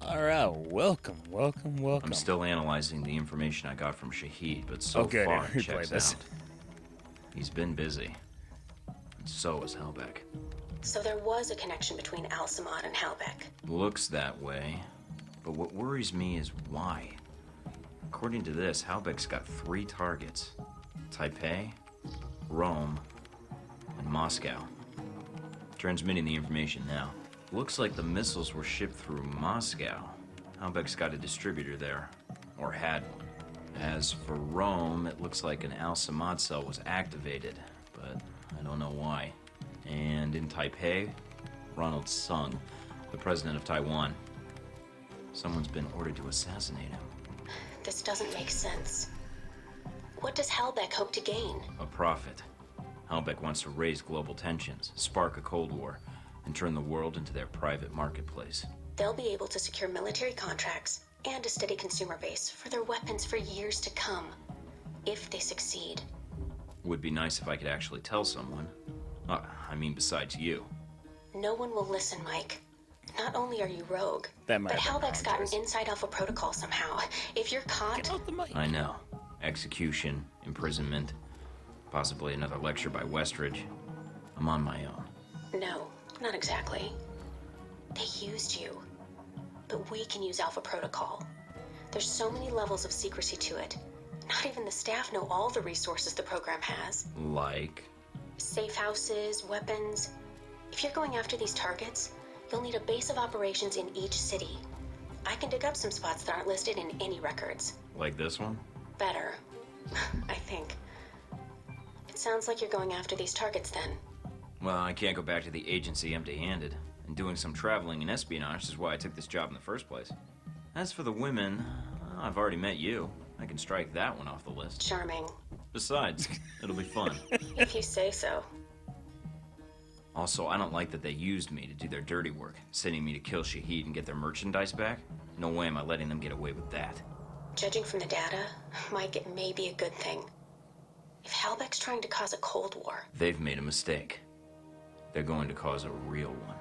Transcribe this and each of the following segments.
Alright, welcome. I'm still analyzing the information I got from Shahid, but so Oh, good, far it replay checks this. out. He's been busy. And so is Halbeck. So there was a connection between Al-Samad and Halbeck. Looks that way. But what worries me is why. According to this, Halbeck's got 3 targets. Taipei, Rome, and Moscow. Transmitting the information now. Looks like the missiles were shipped through Moscow. Halbeck's got a distributor there. Or had one. As for Rome, it looks like an Al-Samad cell was activated, but I don't know why. And in Taipei, Ronald Sung, the president of Taiwan. Someone's been ordered to assassinate him. This doesn't make sense. What does Halbeck hope to gain? A profit. Halbeck wants to raise global tensions, spark a Cold War, and turn the world into their private marketplace. They'll be able to secure military contracts and a steady consumer base for their weapons for years to come, if they succeed. Would be nice if I could actually tell someone. Besides you. No one will listen, Mike. Not only are you rogue, That might but have been Halbeck's got an Conjur's. inside Alpha protocol somehow. If you're caught... Get out the mic. I know. Execution, imprisonment, possibly another lecture by Westridge. I'm on my own. No, not exactly. They used you. But we can use Alpha Protocol. There's so many levels of secrecy to it. Not even the staff know all the resources the program has. Like? Safe houses, weapons. If you're going after these targets, you'll need a base of operations in each city. I can dig up some spots that aren't listed in any records. Like this one? Better, I think. It sounds like you're going after these targets then. Well, I can't go back to the agency empty-handed. And doing some traveling and espionage is why I took this job in the first place. As for the women, I've already met you. I can strike that one off the list. Charming. Besides, it'll be fun. If you say so. Also, I don't like that they used me to do their dirty work, sending me to kill Shahid and get their merchandise back. No way am I letting them get away with that. Judging from the data, Mike, it may be a good thing. If Halbeck's trying to cause a Cold War... They've made a mistake. They're going to cause a real one.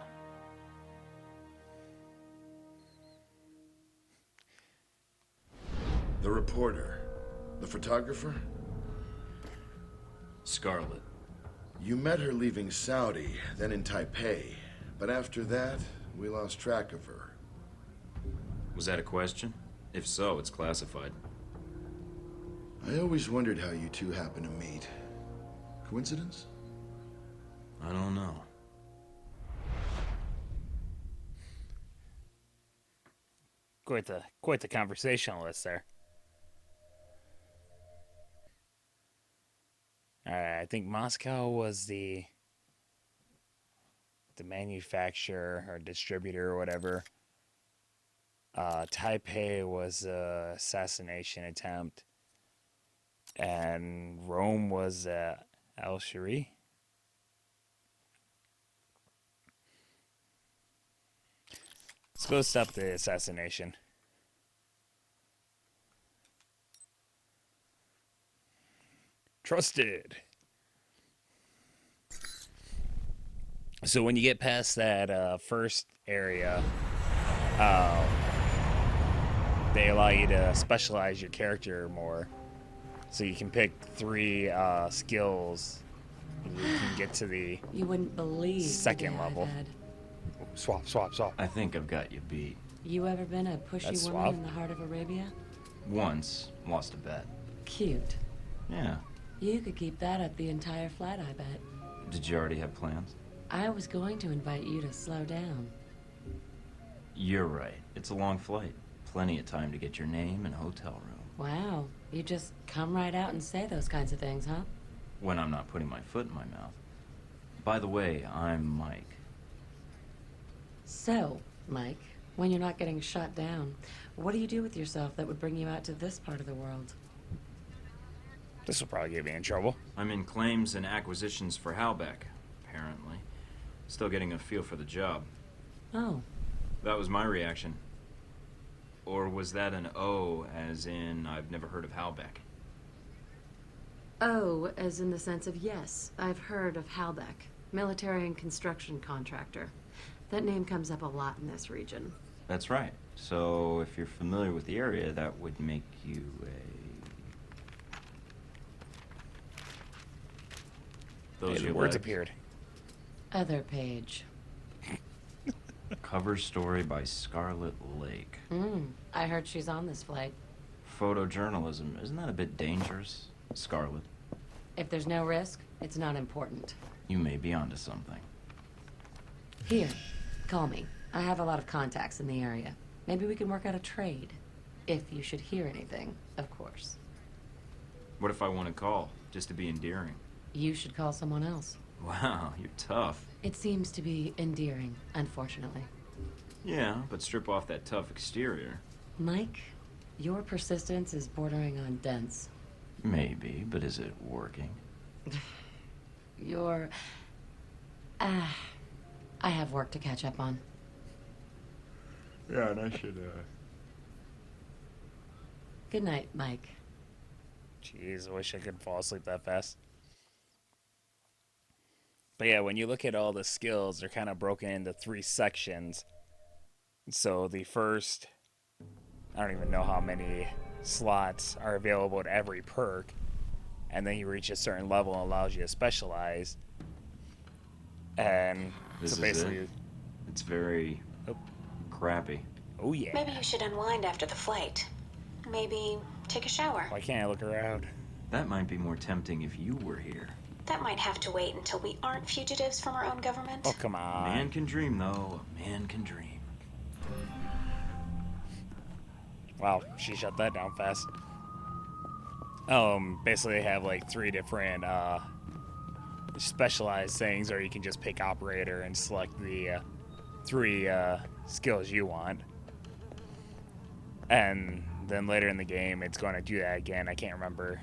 The reporter. The photographer? Scarlet. You met her leaving Saudi, then in Taipei. But after that, we lost track of her. Was that a question? If so, it's classified. I always wondered how you two happened to meet. Coincidence? I don't know. Quite the conversationalist there. Alright, I think Moscow was the manufacturer or distributor or whatever. Taipei was a assassination attempt. And Rome was Al-Shari. Let's go stop the assassination. Trusted. So when you get past that first area, they allow you to specialize your character more. So you can pick 3 skills. You can get to the You wouldn't believe second the day I've level. had. Swap. I think I've got you beat. You ever been a pushy That's woman suave. in the heart of Arabia? Once, lost a bet. Cute. Yeah. You could keep that up the entire flight, I bet. Did you already have plans? I was going to invite you to slow down. You're right. It's a long flight. Plenty of time to get your name and hotel room. Wow, you just come right out and say those kinds of things, huh? When I'm not putting my foot in my mouth. By the way, I'm Mike. So, Mike, when you're not getting shot down, what do you do with yourself that would bring you out to this part of the world? This will probably get me in trouble. I'm in claims and acquisitions for Halbeck, apparently. Still getting a feel for the job. Oh, That was my reaction. Or was that an O, as in I've never heard of Halbeck? oh, as in the sense of yes, I've heard of Halbeck, military and construction contractor. That name comes up a lot in this region. That's right. So, if you're familiar with the area, that would make you a... Hey, Those the your words legs? appeared. Other page. Cover story by Scarlet Lake. I heard she's on this flight. Photojournalism, isn't that a bit dangerous, Scarlet? If there's no risk, it's not important. You may be onto something. Here, call me. I have a lot of contacts in the area. Maybe we can work out a trade. If you should hear anything, of course. What if I want to call, just to be endearing? You should call someone else. Wow, you're tough. It seems to be endearing, unfortunately. Yeah, but strip off that tough exterior. Mike, your persistence is bordering on dense. Maybe, but is it working? You're... I have work to catch up on. Yeah, and I should, Good night, Mike. Jeez, I wish I could fall asleep that fast. But yeah, when you look at all the skills, they're kind of broken into 3 sections. So the first, I don't even know how many slots are available at every perk. And then you reach a certain level and allows you to specialize. And This so is basically, it? It's very... Oh. crappy. Oh yeah. Maybe you should unwind after the flight. Maybe take a shower. Why can't I look around? That might be more tempting if you were here. That might have to wait until we aren't fugitives from our own government. Oh, come on. Man can dream, though. A man can dream. Wow, she shut that down fast. Basically they have like 3 different specialized things, or you can just pick operator and select the 3 skills you want. And then later in the game it's going to do that again. I can't remember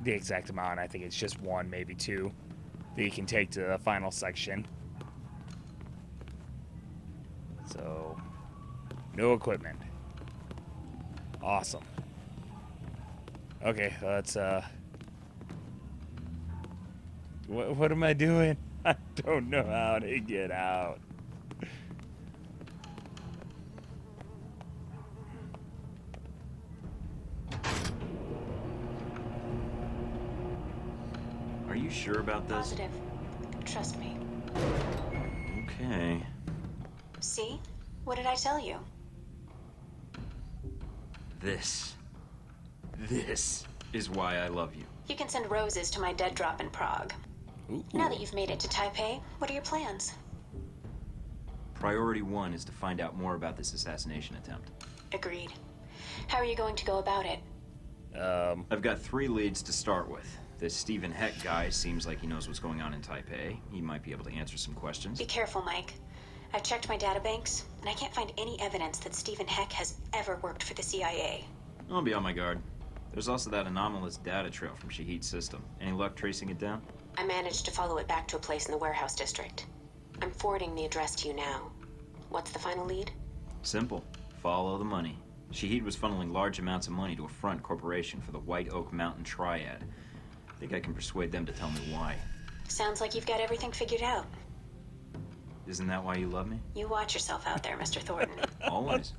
the exact amount. I think it's just 1, maybe 2 that you can take to the final section. So, no equipment. Awesome. Okay, let's what am I doing? I don't know how to get out. Are you sure about this? Positive. Trust me. Okay. See? What did I tell you? This is why I love you. You can send roses to my dead drop in Prague. Ooh. Now that you've made it to Taipei, what are your plans? Priority 1 is to find out more about this assassination attempt. Agreed. How are you going to go about it? I've got 3 leads to start with. This Stephen Heck guy seems like he knows what's going on in Taipei. He might be able to answer some questions. Be careful, Mike. I've checked my databanks, and I can't find any evidence that Stephen Heck has ever worked for the CIA. I'll be on my guard. There's also that anomalous data trail from Shahid's system. Any luck tracing it down? I managed to follow it back to a place in the warehouse district. I'm forwarding the address to you now. What's the final lead? Simple. Follow the money. Shahid was funneling large amounts of money to a front corporation for the White Oak Mountain Triad. I think I can persuade them to tell me why. Sounds like you've got everything figured out. Isn't that why you love me? You watch yourself out there, Mr. Thornton. Always.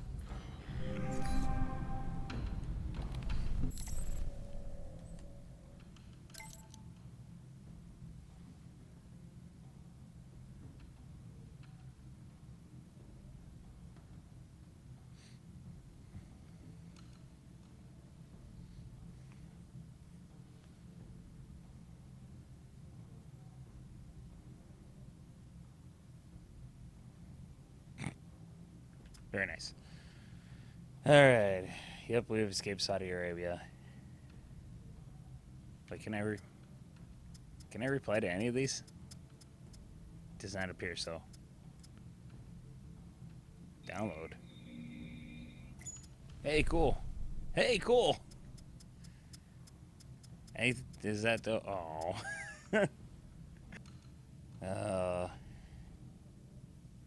Very nice. Alright. Yep, we've escaped Saudi Arabia. But can I reply to any of these? Does not appear so. Download. Hey, cool. Hey, cool. Hey, is that the... Oh.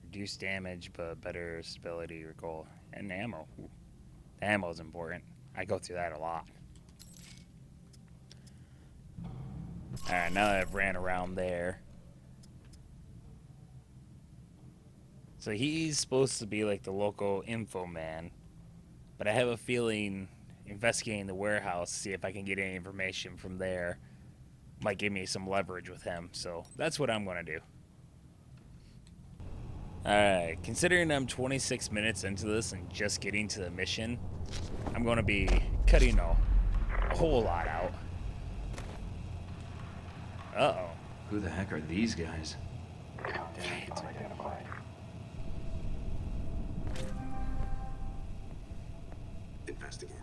Reduce damage, but better stability, recall, and ammo. Ooh. The ammo is important. I go through that a lot. Alright, now that I've ran around there. So he's supposed to be like the local info man. But I have a feeling investigating the warehouse, see if I can get any information from there, might give me some leverage with him. So that's what I'm going to do. Alright, considering I'm 26 minutes into this and just getting to the mission, I'm going to be cutting a whole lot out. Uh-oh. Who the heck are these guys? Dang it. Investigating.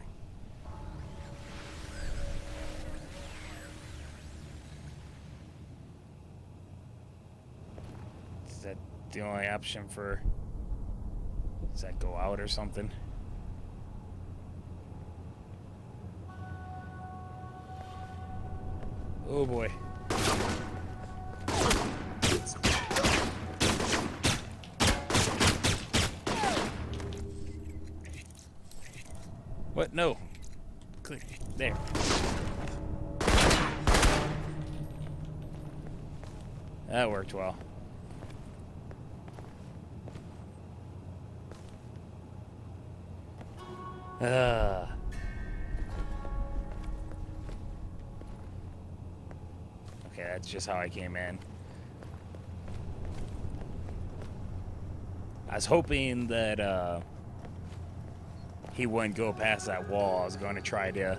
Is that the only option for... Does that go out or something? Oh boy. What? No. Click. There. That worked well. Okay, that's just how I came in. I was hoping that he wouldn't go past that wall. I was going to try to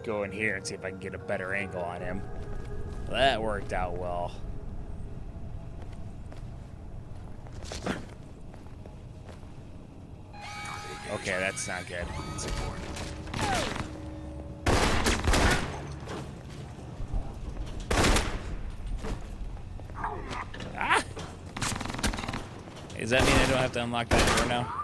go in here and see if I can get a better angle on him. That worked out well. Okay, that's not good. Ah! Does that mean I don't have to unlock that door now?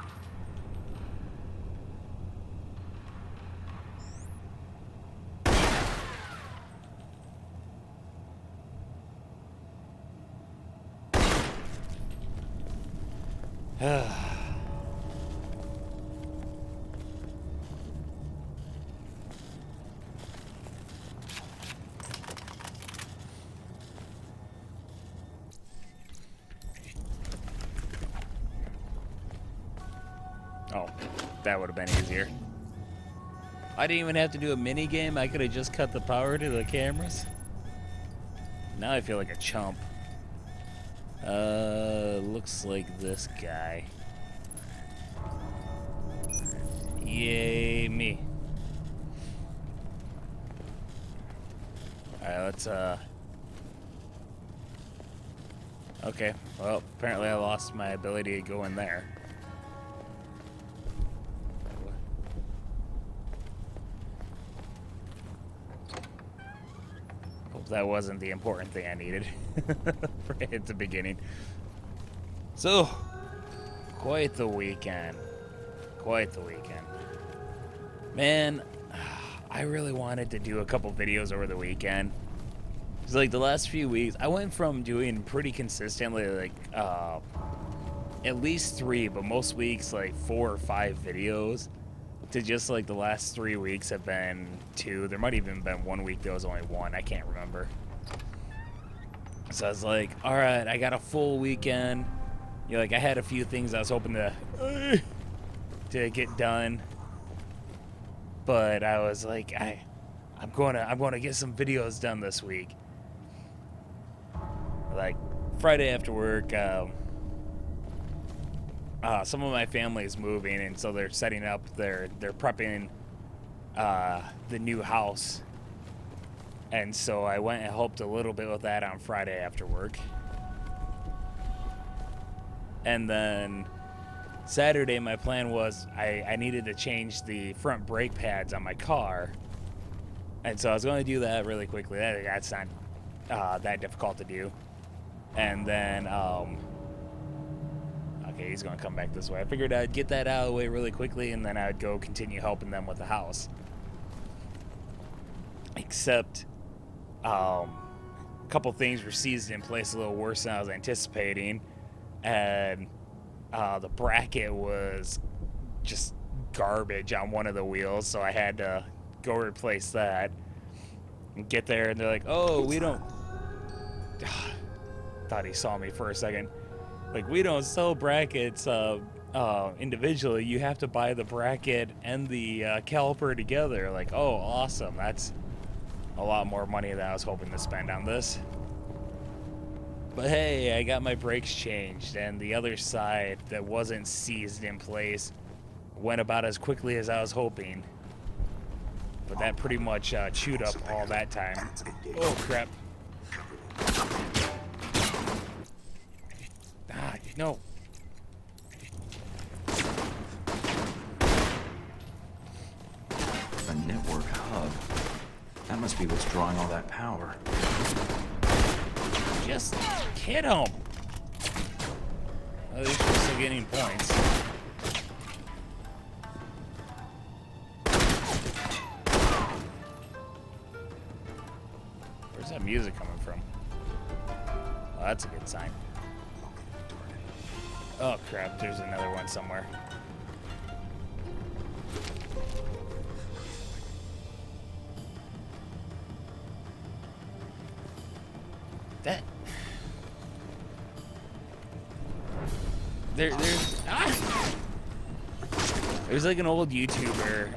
Oh, that would have been easier. I didn't even have to do a mini game. I could have just cut the power to the cameras. Now I feel like a chump. Looks like this guy. Yay, me. Alright, let's, okay, well, apparently I lost my ability to go in there. Hope that wasn't the important thing I needed right at the beginning. So, quite the weekend. Quite the weekend. Man, I really wanted to do a couple videos over the weekend. It's like the last few weeks, I went from doing pretty consistently, like, at least 3, but most weeks, like 4 or 5 videos, to just like the last 3 weeks have been 2. There might even been 1 week there was only 1. I can't remember. So I was like, all right, I got a full weekend. You know, like I had a few things I was hoping to get done, but I was like, I'm gonna get some videos done this week. Like Friday after work, some of my family is moving, and so they're setting up. They're prepping the new house, and so I went and helped a little bit with that on Friday after work. And then Saturday, my plan was I needed to change the front brake pads on my car. And so I was going to do that really quickly. That's not that difficult to do. And then, okay, he's going to come back this way. I figured I'd get that out of the way really quickly, and then I'd go continue helping them with the house. Except, a couple things were seized in place a little worse than I was anticipating. And the bracket was just garbage on one of the wheels, so I had to go replace that and get there, and they're like, oh, we don't thought he saw me for a second. Like, we don't sell brackets individually, you have to buy the bracket and the caliper together. Like, oh, awesome. That's a lot more money than I was hoping to spend on this. But hey, I got my brakes changed, and the other side that wasn't seized in place went about as quickly as I was hoping. But that pretty much chewed up all that time. Oh, crap. Ah, no. A network hub. That must be what's drawing all that power. Just hit him. At least we're still getting points. Where's that music coming from? Oh, that's a good sign. Oh crap, there's another one somewhere. That there's like an old YouTuber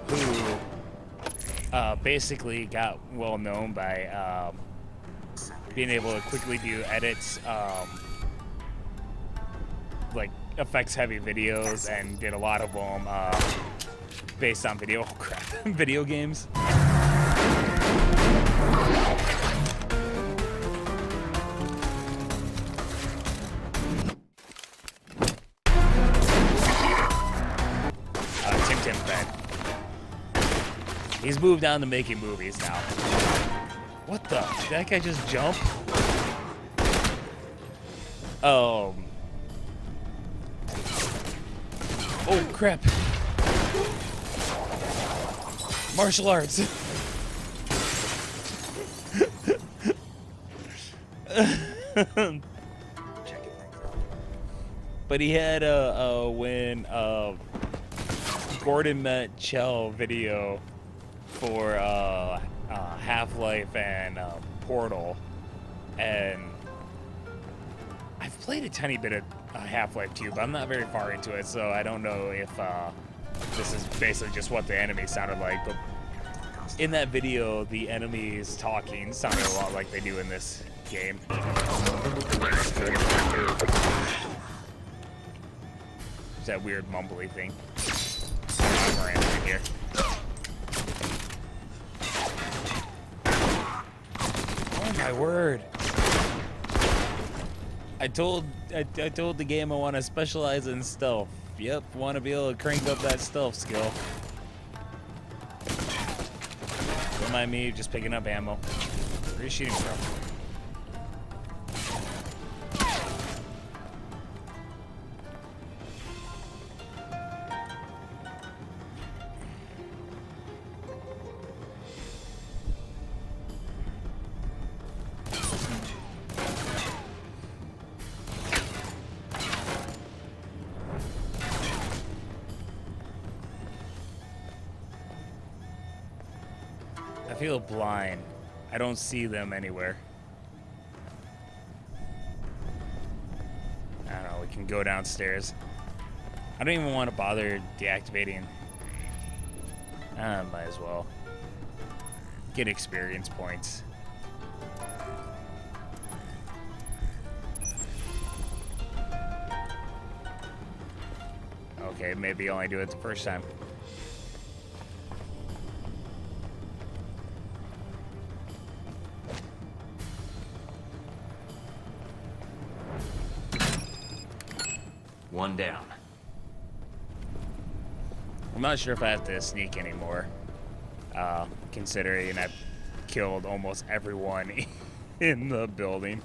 who basically got well known by being able to quickly do edits, like effects heavy videos, and did a lot of them based on video video games. Timtimfed. He's moved on to making movies now. What the? Did that guy just jump? Oh crap. Martial arts. But he had a when Gordon met Chell video for Half-Life and Portal, and I've played a tiny bit of Half-Life 2, but I'm not very far into it, so I don't know if this is basically just what the enemies sounded like. But in that video, the enemies talking sounded a lot like they do in this game. It's that weird mumbly thing. I'm in here. Oh my word! I told the game I want to specialize in stealth. Yep, want to be able to crank up that stealth skill. Don't mind me just picking up ammo. Where are you shooting from? I feel blind. I don't see them anywhere. I don't know, we can go downstairs. I don't even want to bother deactivating. Might as well. Get experience points. Okay, maybe only do it the first time. One down. I'm not sure if I have to sneak anymore, considering I've killed almost everyone in the building.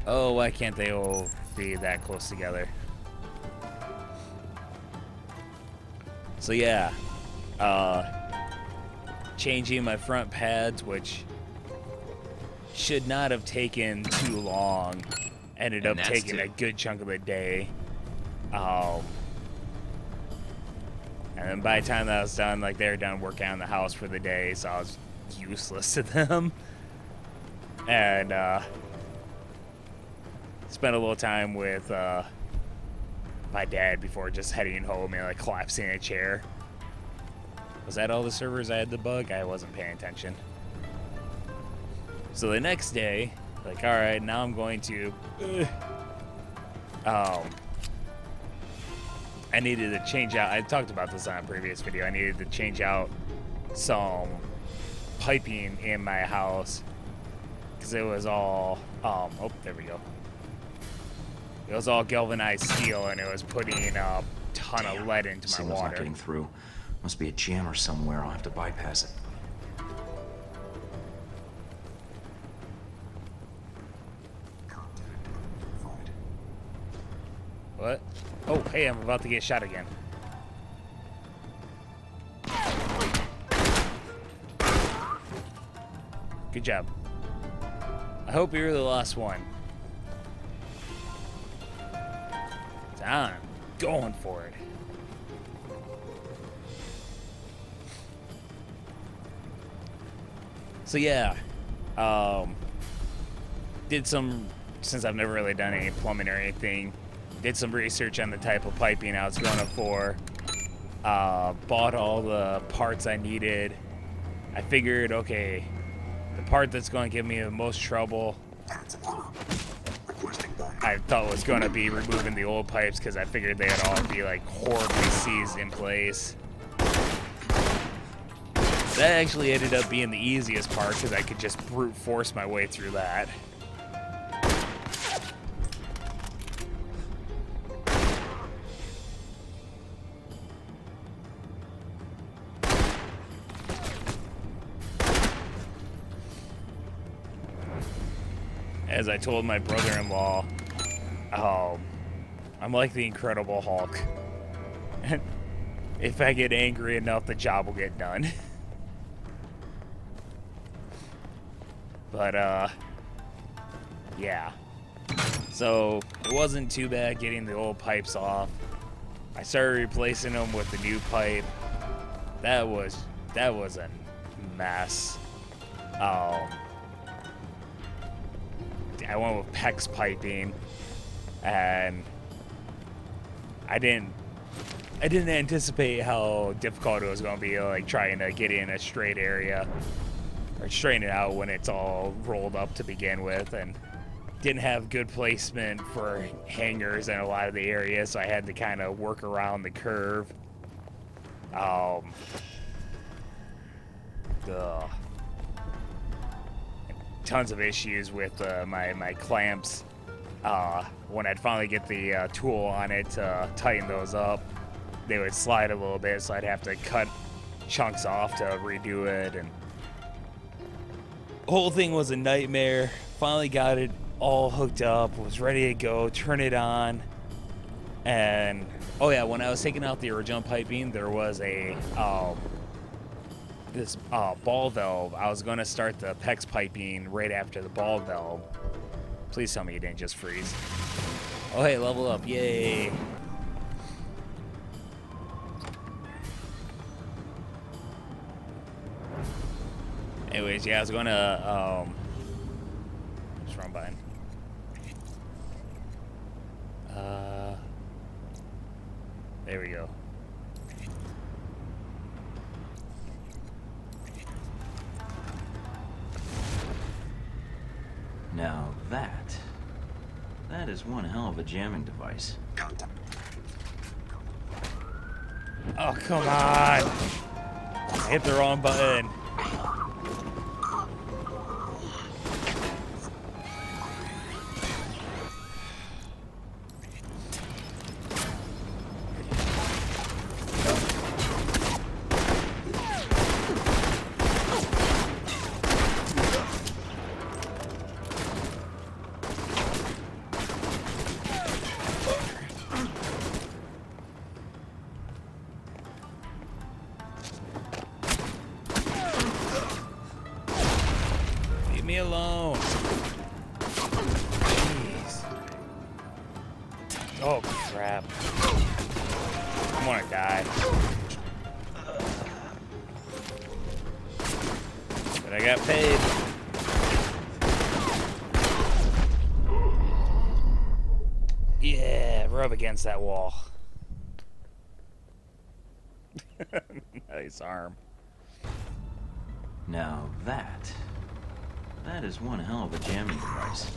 Oh, why can't they all be that close together? So yeah, changing my front pads, which should not have taken too long, ended up taking a good chunk of the day. And then by the time that was done, like, they were done working on the house for the day, so I was useless to them. and spent a little time with my dad before just heading home and like collapsing in a chair. Was that all the servers I had to bug? I wasn't paying attention. So the next day, like, all right, now I'm going to. I needed to change out. I talked about this on a previous video. I needed to change out some piping in my house because it was all. Oh, there we go. It was all galvanized steel, and it was putting a ton of lead into my Signal's water. not getting through. Must be a jammer somewhere. I'll have to bypass it. What? Oh, hey, I'm about to get shot again. Good job. I hope you're the last one. I'm going for it. So yeah, did some, since I've never really done any plumbing or anything, did some research on the type of piping I was going for. Bought all the parts I needed. I figured, okay, the part that's going to give me the most trouble, I thought was going to be removing the old pipes, because I figured they'd all be like horribly seized in place. That actually ended up being the easiest part, because I could just brute force my way through that. As I told my brother-in-law, I'm like the Incredible Hulk. If I get angry enough, the job will get done. But, yeah. So, it wasn't too bad getting the old pipes off. I started replacing them with the new pipe. That was a mess. I went with PEX piping, and I didn't anticipate how difficult it was going to be, like trying to get in a straight area or straighten it out when it's all rolled up to begin with, and didn't have good placement for hangers in a lot of the areas, so I had to kind of work around the curve. Tons of issues with my clamps. When I'd finally get the tool on it to tighten those up, they would slide a little bit, so I'd have to cut chunks off to redo it, and the whole thing was a nightmare. Finally got it all hooked up, was ready to go, turn it on, and oh yeah, when I was taking out the original piping, there was a this ball valve. I was going to start the PEX piping right after the ball valve. Please tell me you didn't just freeze. Oh hey, level up, yay. Anyways, yeah, I was going to what's wrong button? There we go. Now that is one hell of a jamming device. Oh, come on. I hit the wrong button. Leave me alone. Jeez. Oh, crap. I want to die. But I got paid. rub against that wall. Nice arm. Now that is one hell of a jamming device.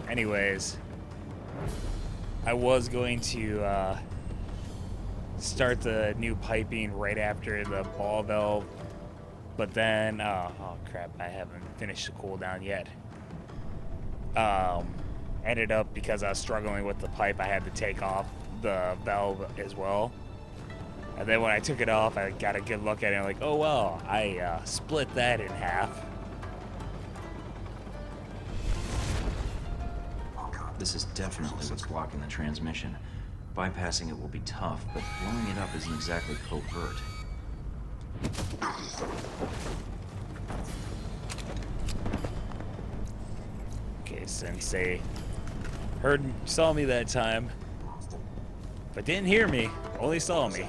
Anyways, I was going to start the new piping right after the ball valve, but then, oh crap, I haven't finished the cooldown yet. Ended up, because I was struggling with the pipe, I had to take off the valve as well. And then when I took it off, I got a good look at it and like, oh well, I split that in half. This is definitely what's blocking the transmission. Bypassing it will be tough, but blowing it up isn't exactly covert. Okay, Sensei saw me that time, but didn't hear me, only saw me.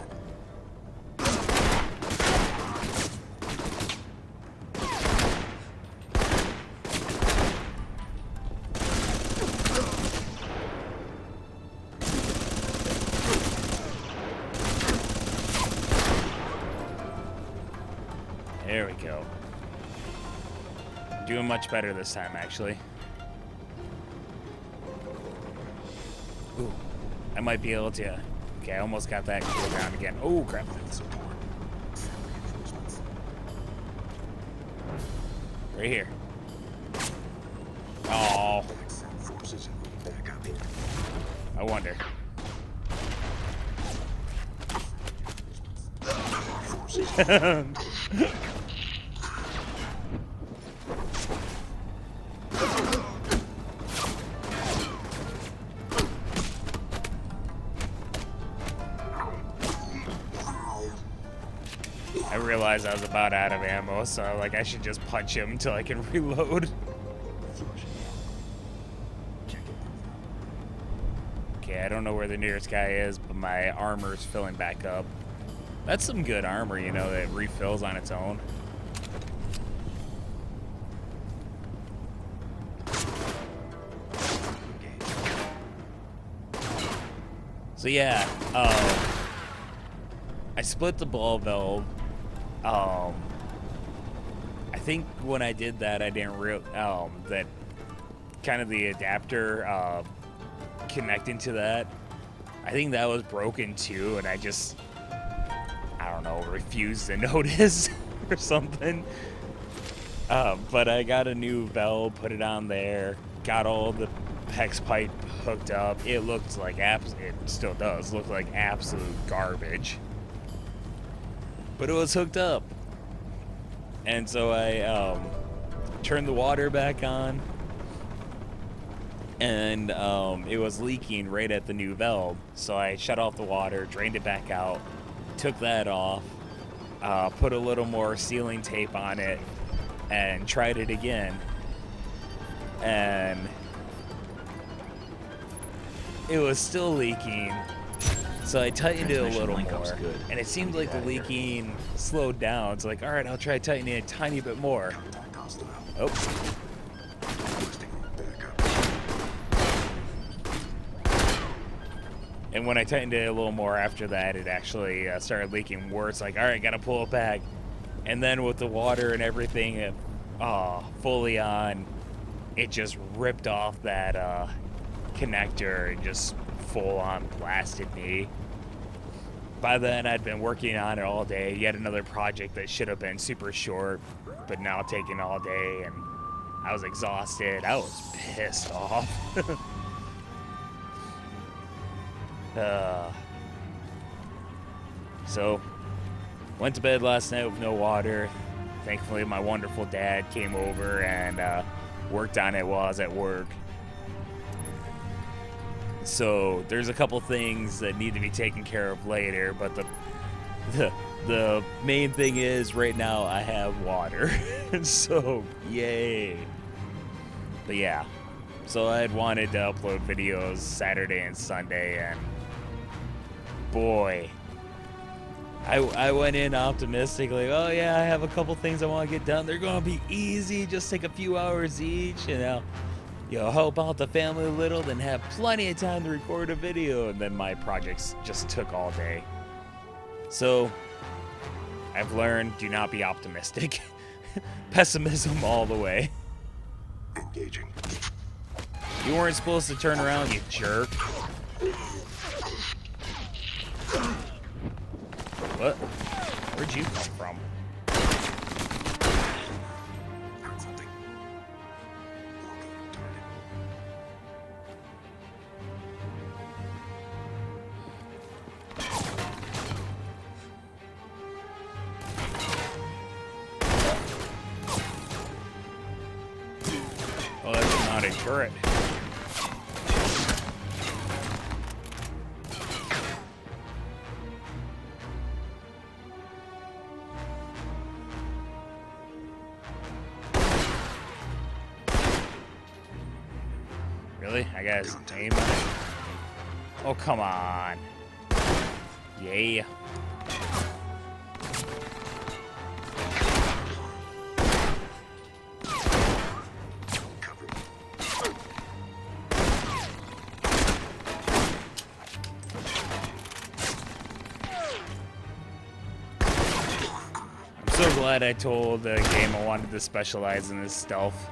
There we go. Doing much better this time, actually. Ooh, I might be able to. Okay, I almost got that cooldown again. Oh, crap. Right here. Oh. I wonder. I realized I was about out of ammo, so like I should just punch him until I can reload. Okay, I don't know where the nearest guy is, but my armor's filling back up. That's some good armor, you know, that refills on its own. So yeah, I split the ball valve. I think when I did that, I didn't that kind of the adapter connecting to that, I think that was broken too, and I don't know, refused to notice or something. But I got a new valve, put it on there, got all the hex pipe hooked up. It looked like it still does look like absolute garbage, but it was hooked up. And so I turned the water back on, and it was leaking right at the new valve. So I shut off the water, drained it back out, took that off, put a little more sealing tape on it, and tried it again. And it was still leaking. So I tightened it a little more, and it seemed like the leaking slowed down. It's like, all right, I'll try tightening it a tiny bit more. Oh. And when I tightened it a little more after that, it actually started leaking worse. Like, all right, gotta pull it back. And then with the water and everything fully on, it just ripped off that connector and just full on blasted me. By then, I'd been working on it all day. Yet another project that should have been super short, but now taking all day, and I was exhausted. I was pissed off. So, went to bed last night with no water. Thankfully, my wonderful dad came over and worked on it while I was at work. So, there's a couple things that need to be taken care of later, but the main thing is right now I have water. So, yay. But yeah. So I had wanted to upload videos Saturday and Sunday, and boy, I went in optimistic, like, oh yeah, I have a couple things I want to get done. They're gonna be easy, just take a few hours each, and I'll help out the family a little, then have plenty of time to record a video. And then my projects just took all day. So I've learned, do not be optimistic. Pessimism all the way. Engaging. You weren't supposed to turn around, you jerk. What? Where'd you come from? Heard something. Oh, that's not a turret. Really? I guess aim. Oh, come on. Yeah. I'm so glad I told the game I wanted to specialize in this stealth.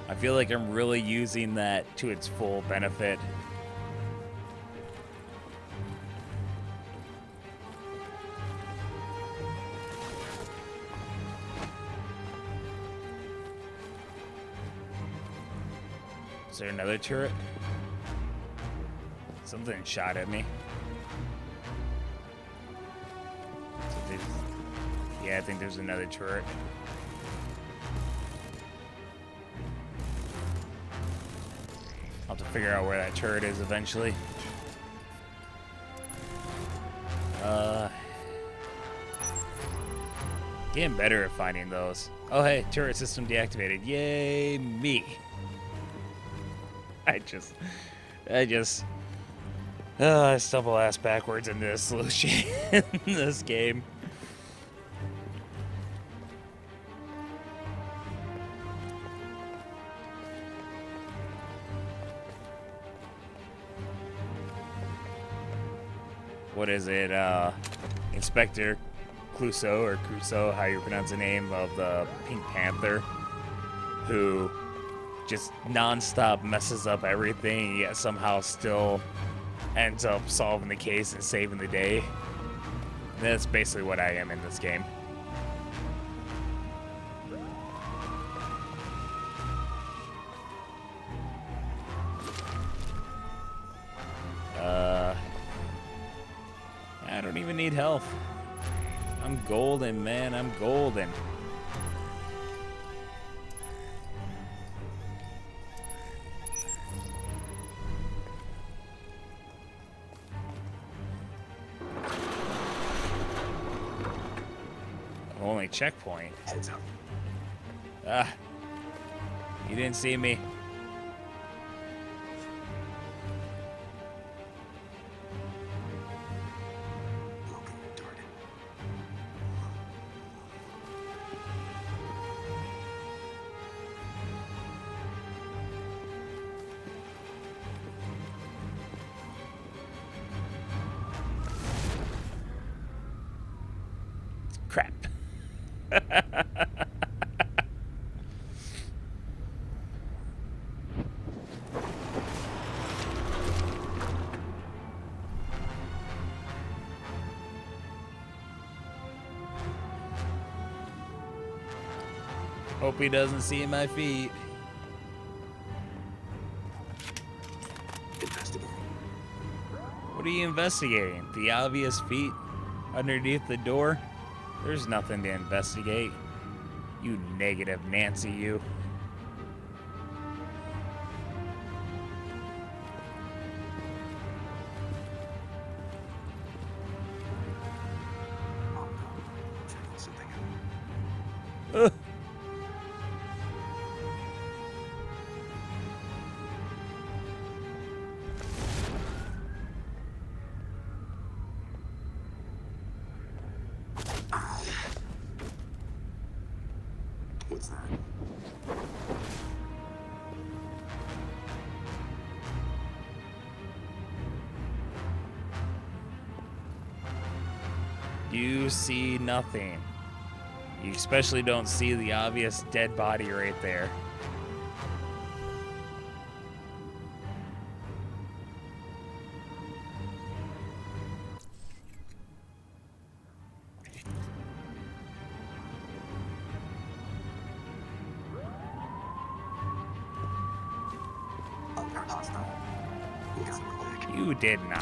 I feel like I'm really using that to its full benefit. Is there another turret? Something shot at me. Yeah, I think there's another turret. I'll have to figure out where that turret is eventually. Getting better at finding those. Oh hey, turret system deactivated. Yay, me. I stumble ass backwards into this solution in this game. What is it? Inspector Clouseau, or Crusoe, how you pronounce the name of the Pink Panther, who just non-stop messes up everything, yet somehow still ends up solving the case and saving the day. That's basically what I am in this game. I don't even need health. I'm golden, man. I'm golden. Only checkpoint. Heads up. Ah. You didn't see me. Located target. Crap. Hope he doesn't see my feet. Investigating. What are you investigating? The obvious feet underneath the door? There's nothing to investigate. You negative Nancy, you. Oh no. Checking something out. What's that? You see nothing. You especially don't see the obvious dead body right there. Unpaired hostile. Who doesn't click? You did not.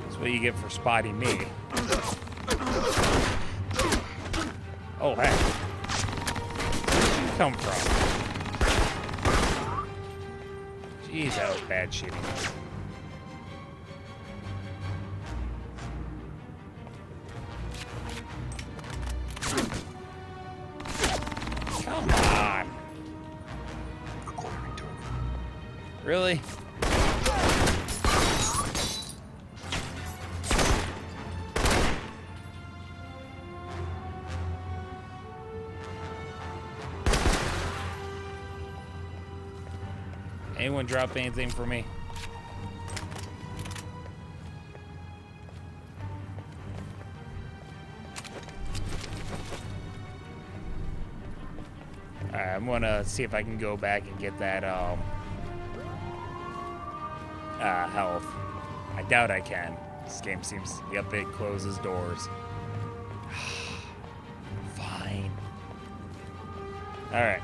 That's what you get for spotting me. Oh, hey. Where'd you come from? Jeez, that was bad shooting. Come on. Acquiring target. Really? Anyone drop anything for me? Alright, I'm gonna see if I can go back and get that health. I doubt I can. This game seems, yep, it closes doors. Fine. Alright.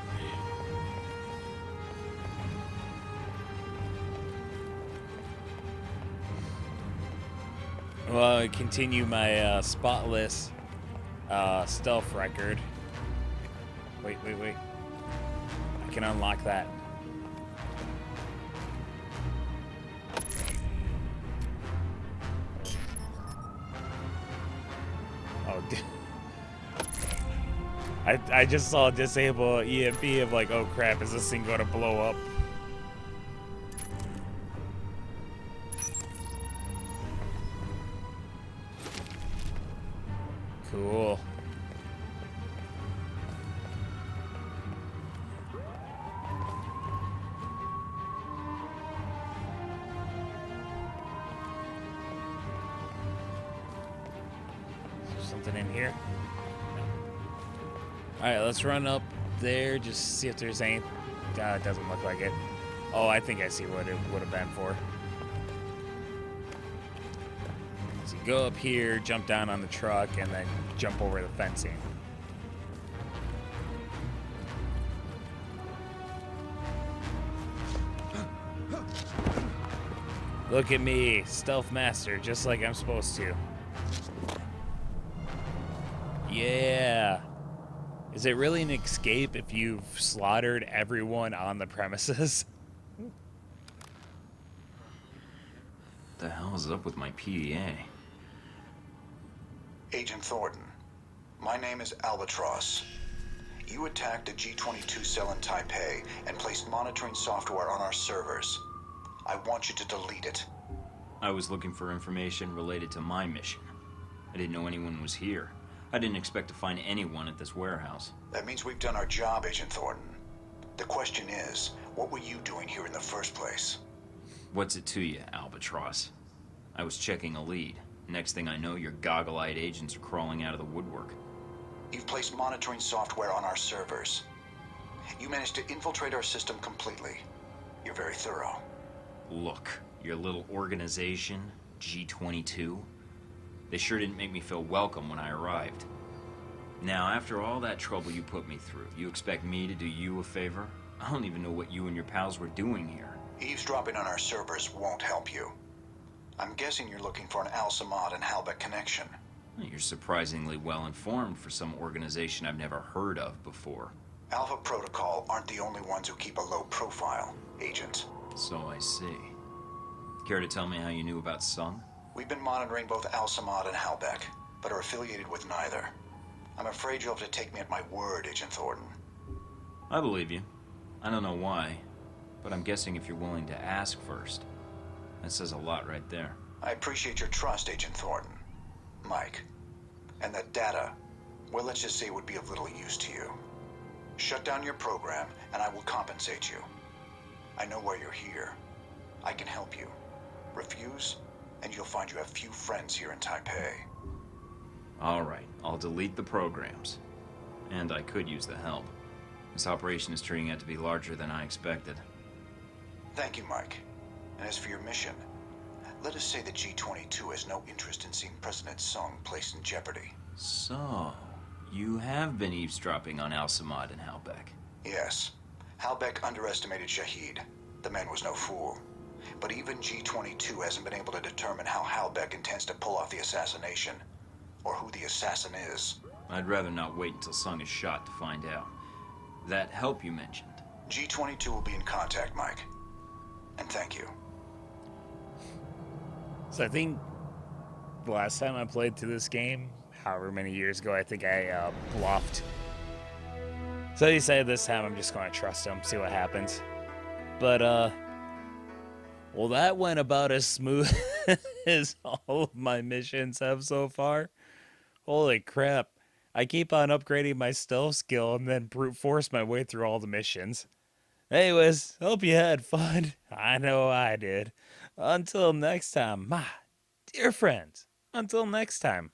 Well, I continue my spotless stealth record. Wait. I can unlock that. Oh, I just saw disable EMP. I'm like, oh crap, is this thing gonna blow up? Cool. Is there something in here? No. Alright, let's run up there, just see if there's any... it doesn't look like it. Oh, I think I see what it would have been for. So you go up here, jump down on the truck, and then jump over the fencing. Look at me, stealth master, just like I'm supposed to. Yeah. Is it really an escape if you've slaughtered everyone on the premises? The hell is up with my PDA? Agent Thornton, my name is Albatross. You attacked a G-22 cell in Taipei and placed monitoring software on our servers. I want you to delete it. I was looking for information related to my mission. I didn't know anyone was here. I didn't expect to find anyone at this warehouse. That means we've done our job, Agent Thornton. The question is, what were you doing here in the first place? What's it to you, Albatross? I was checking a lead. Next thing I know, your goggle-eyed agents are crawling out of the woodwork. You've placed monitoring software on our servers. You managed to infiltrate our system completely. You're very thorough. Look, your little organization, G-22, they sure didn't make me feel welcome when I arrived. Now, after all that trouble you put me through, you expect me to do you a favor? I don't even know what you and your pals were doing here. Eavesdropping on our servers won't help you. I'm guessing you're looking for an Al-Samad and Halbech connection. You're surprisingly well informed for some organization I've never heard of before. Alpha Protocol aren't the only ones who keep a low profile, Agent. So I see. Care to tell me how you knew about Sung? We've been monitoring both Al-Samad and Halbech, but are affiliated with neither. I'm afraid you'll have to take me at my word, Agent Thornton. I believe you. I don't know why, but I'm guessing if you're willing to ask first. That says a lot right there. I appreciate your trust, Agent Thornton. Mike. And the data Well, let's just say it would be of little use to you. Shut down your program, and I will compensate you. I know why you're here. I can help you. Refuse, and you'll find you have few friends here in Taipei. Alright, I'll delete the programs. And I could use the help. This operation is turning out to be larger than I expected. Thank you, Mike. And as for your mission, let us say that G22 has no interest in seeing President Sung placed in jeopardy. So, you have been eavesdropping on Al-Samad and Halbeck. Yes. Halbeck underestimated Shahid. The man was no fool. But even G22 hasn't been able to determine how Halbeck intends to pull off the assassination, or who the assassin is. I'd rather not wait until Sung is shot to find out. That help you mentioned. G22 will be in contact, Mike. And thank you. So I think the last time I played through this game, however many years ago, I think I bluffed. So I decided this time I'm just going to trust him, see what happens. But, well, that went about as smooth as all of my missions have so far. Holy crap. I keep on upgrading my stealth skill and then brute force my way through all the missions. Anyways, hope you had fun. I know I did. Until next time, my dear friends. Until next time.